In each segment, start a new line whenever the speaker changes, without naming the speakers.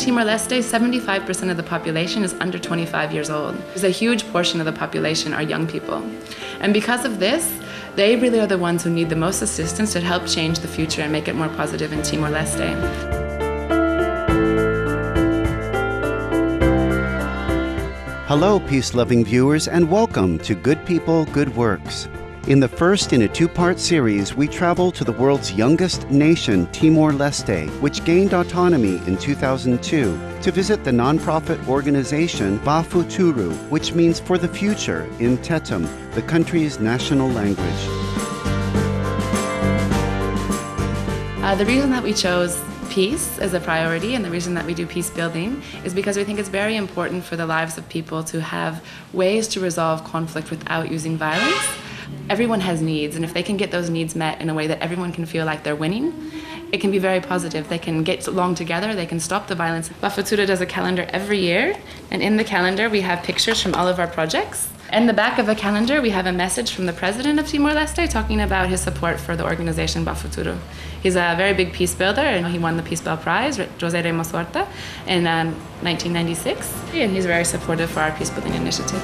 Timor Leste, 75% of the population is under 25 years old. There's a huge portion of the population are young people. And because of this, they really are the ones who need the most assistance to help change the future and make it more positive in Timor Leste.
Hello, peace-loving viewers, and welcome to Good People, Good Works. In the first in a two-part series, we travel to the world's youngest nation, Timor Leste, which gained autonomy in 2002, to visit the nonprofit organization Futuru, which means for the future in Tetum, the country's national language.
The reason that we chose peace as a priority and the reason that we do peace building is because we think it's very important for the lives of people to have ways to resolve conflict without using violence. Everyone has needs, and if they can get those needs met in a way that everyone can feel like they're winning, it can be very positive. They can get along together, they can stop the violence. Futuru does a calendar every year, and in the calendar we have pictures from all of our projects. In the back of the calendar we have a message from the president of Timor-Leste talking about his support for the organization Futuru. He's a very big peace builder, and he won the Peace Bell Prize, José Ramos Horta, in 1996, and he's very supportive for our peace building initiative.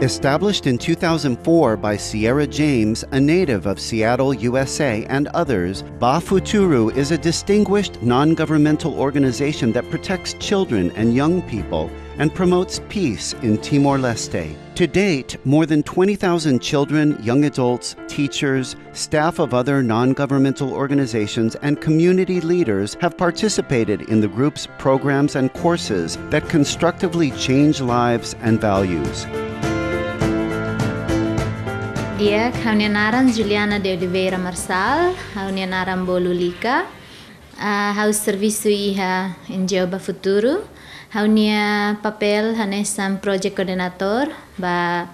Established in 2004 by Sierra James, a native of Seattle, USA, and others, Futuru is a distinguished non-governmental organization that protects children and young people and promotes peace in Timor-Leste. To date, more than 20,000 children, young adults, teachers, staff of other non-governmental organizations, and community leaders have participated in the group's programs and courses that constructively change lives and values.
Dia kaunianaran Juliana de Oliveira Marsal, kaunianaran Bolulika, hau serviço iha NGO Futuru, haunia papel hanesan project coordinator ba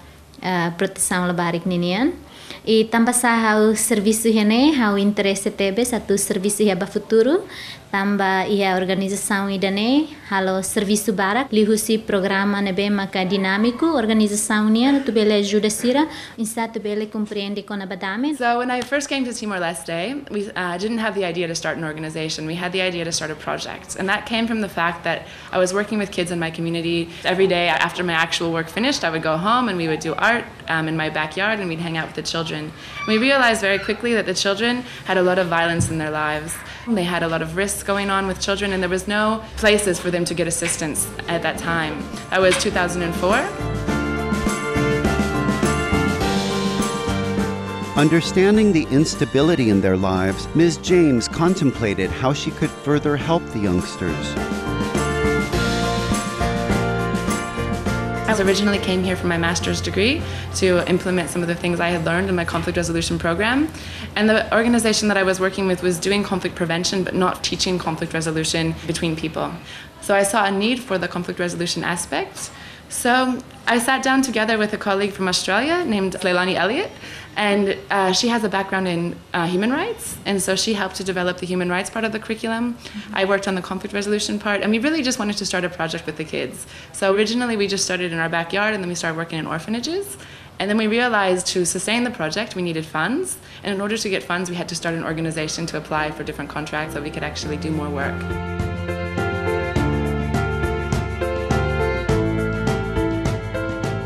proteção labarik ninian. E tambah hau serviço hene hau interesse tebe satu serviço iha Futuru, tambah iha organização idane halo serviço barak lihusi programa nebe maka dinâmico organização nia tu bele ajuda sira insta tu bele compreende con abadame.
So when I first came to Timor-Leste, we didn't have the idea to start an organization. We had the idea to start a project, and that came from the fact that I was working with kids in my community. Every day after my actual work finished, I would go home and we would do art in my backyard, and we'd hang out with the children. And we realized very quickly that the children had a lot of violence in their lives. They had a lot of risks going on with children, and there was no places for them to get assistance at that time. That was 2004.
Understanding the instability in their lives, Ms. James contemplated how she could further help the youngsters.
I originally came here for my master's degree to implement some of the things I had learned in my conflict resolution program. And the organization that I was working with was doing conflict prevention, but not teaching conflict resolution between people. So I saw a need for the conflict resolution aspect. So I sat down together with a colleague from Australia named Leilani Elliott, and she has a background in human rights, and so she helped to develop the human rights part of the curriculum. I worked on the conflict resolution part, and we really just wanted to start a project with the kids. So originally we just started in our backyard, and then we started working in orphanages. And then we realized to sustain the project we needed funds, and in order to get funds we had to start an organization to apply for different contracts so we could actually do more work.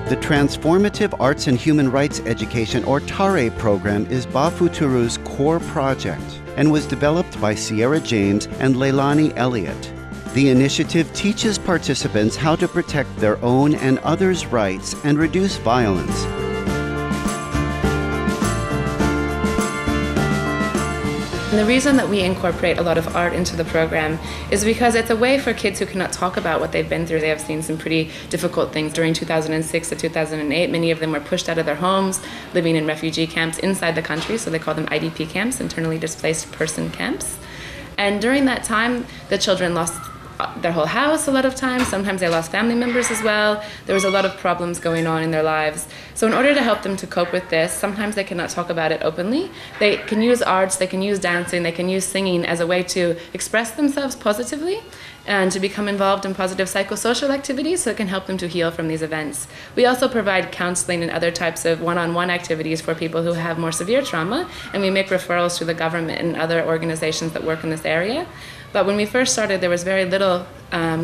The Transformative Arts and Human Rights Education, or TARE program, is Futuru's core project and was developed by Sierra James and Leilani Elliott. The initiative teaches participants how to protect their own and others' rights and reduce violence.
And the reason that we incorporate a lot of art into the program is because it's a way for kids who cannot talk about what they've been through. They have seen some pretty difficult things during 2006 to 2008. Many of them were pushed out of their homes, living in refugee camps inside the country, so they call them IDP camps, internally displaced person camps. And during that time, the children lost their whole house a lot of times. Sometimes they lost family members as well. There was a lot of problems going on in their lives. So in order to help them to cope with this, sometimes they cannot talk about it openly. They can use arts, they can use dancing, they can use singing as a way to express themselves positively and to become involved in positive psychosocial activities so it can help them to heal from these events. We also provide counseling and other types of one-on-one activities for people who have more severe trauma, and we make referrals to the government and other organizations that work in this area. But when we first started, there was very little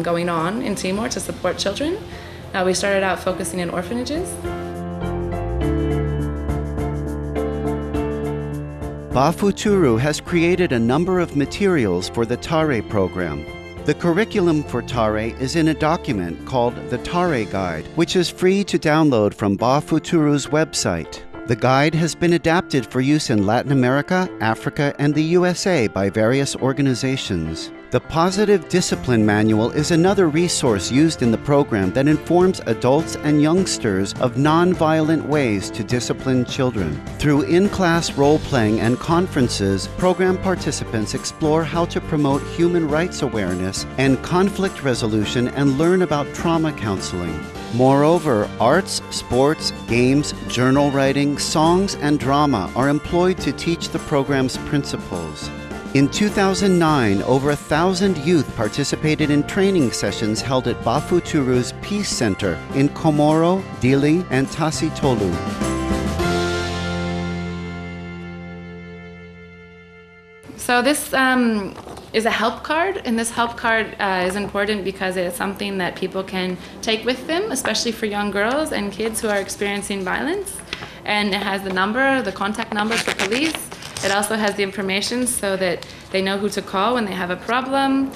going on in Timor to support children. We started out focusing in orphanages.
Futuru has created a number of materials for the TARE program. The curriculum for TARE is in a document called the TARE Guide, which is free to download from Futuru's website. The guide has been adapted for use in Latin America, Africa, and the USA by various organizations. The Positive Discipline Manual is another resource used in the program that informs adults and youngsters of nonviolent ways to discipline children. Through in-class role-playing and conferences, program participants explore how to promote human rights awareness and conflict resolution and learn about trauma counseling. Moreover, arts, sports, games, journal writing, songs, and drama are employed to teach the program's principles. In 2009, over 1,000 youth participated in training sessions held at Futuru's Peace Center in Komoro, Dili, and Tasitolu.
So this is a help card, and this help card is important because it is something that people can take with them, especially for young girls and kids who are experiencing violence. And it has the contact number for police. It also has the information so that they know who to call when they have a problem,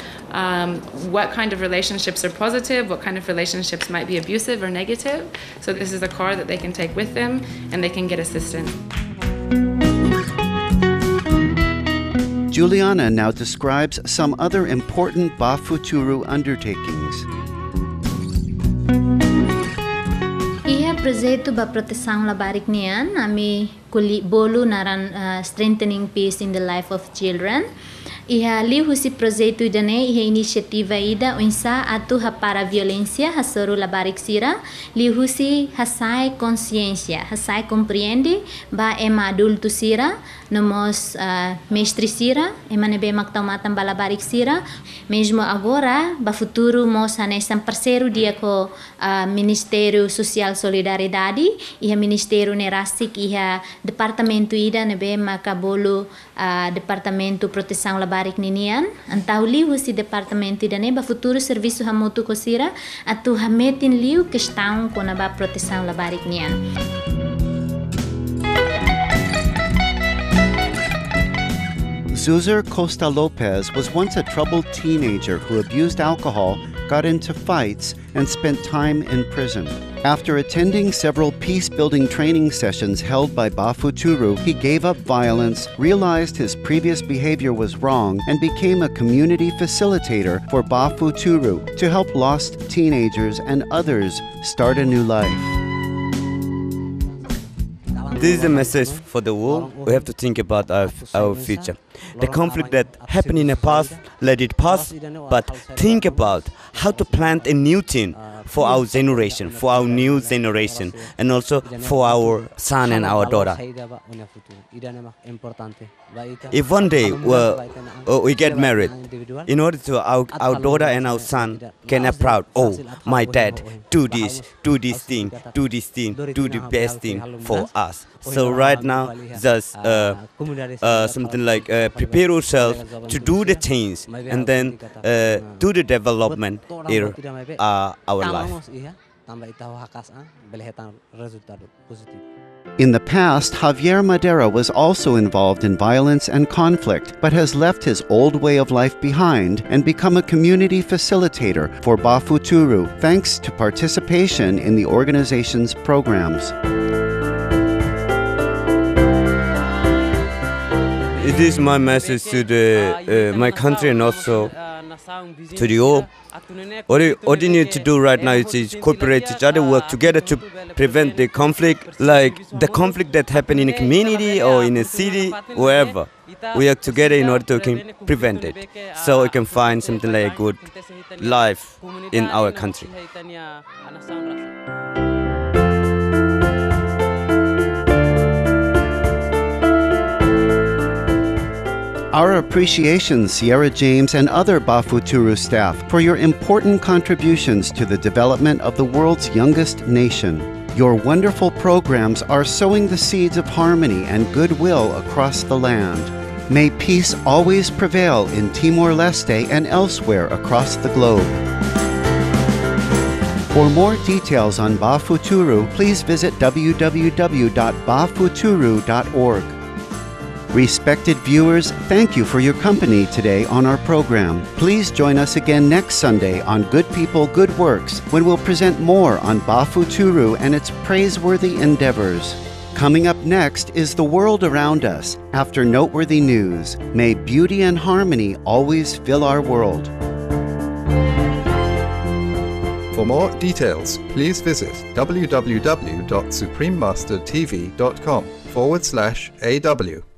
what kind of relationships are positive, what kind of relationships might be abusive or negative. So this is a card that they can take with them and they can get assistance.
Juliana now describes some other important Futuru undertakings.
Projeto ba proteção labarik niyan, ami kuli bolu naran strengthening peace in the life of children. Iha lihu si projeto dane iha inisiativa ida unsa atu ha para violência hasoru labarik sira lihu si hasai consciência hasai compreende ba ema adulto sira nomos mestre sira ema nebe maktamatan balabarik sira mesmo agora ba futuro mos hanesan parceiro dia ko Ministério Social Solidariedade iha Ministério Nerasik iha departamento ida nebe makabolo departamento proteção labarik ninian antau liu si departamento ida neba futuro serviço hamutu kosira atu hametin liu questão com a proteção labarik nian.
Zuzur Costa Lopez was once a troubled teenager who abused alcohol, got into fights, and spent time in prison. After attending several peace-building training sessions held by Futuru, he gave up violence, realized his previous behavior was wrong, and became a community facilitator for Futuru to help lost teenagers and others start a new life.
This is a message for the world. We have to think about our future. The conflict that happened in the past, let it pass, but think about how to plant a new thing for our generation, for our new generation, and also for our son and our daughter. If one day we get married, in order to our daughter and our son can be proud, oh, my dad, do this thing, do the best thing for us. So right now, just something like prepare yourself to do the things and then do the development in our life.
In the past, Javier Madera was also involved in violence and conflict, but has left his old way of life behind and become a community facilitator for Futuru, thanks to participation in the organization's programs.
It is my message to my country and also to the world. What you need to do right now is cooperate each other, work together to prevent the conflict, like the conflict that happened in a community or in a city, wherever. We work together in order to prevent it, so we can find something like a good life in our country.
Our appreciation, Sierra James and other Futuru staff, for your important contributions to the development of the world's youngest nation. Your wonderful programs are sowing the seeds of harmony and goodwill across the land. May peace always prevail in Timor Leste and elsewhere across the globe. For more details on Futuru, please visit www.bafuturu.org. Respected viewers, thank you for your company today on our program. Please join us again next Sunday on Good People, Good Works, when we'll present more on Futuru and its praiseworthy endeavors. Coming up next is the world around us. After noteworthy news, may beauty and harmony always fill our world.
For more details, please visit www.suprememastertv.com/AW.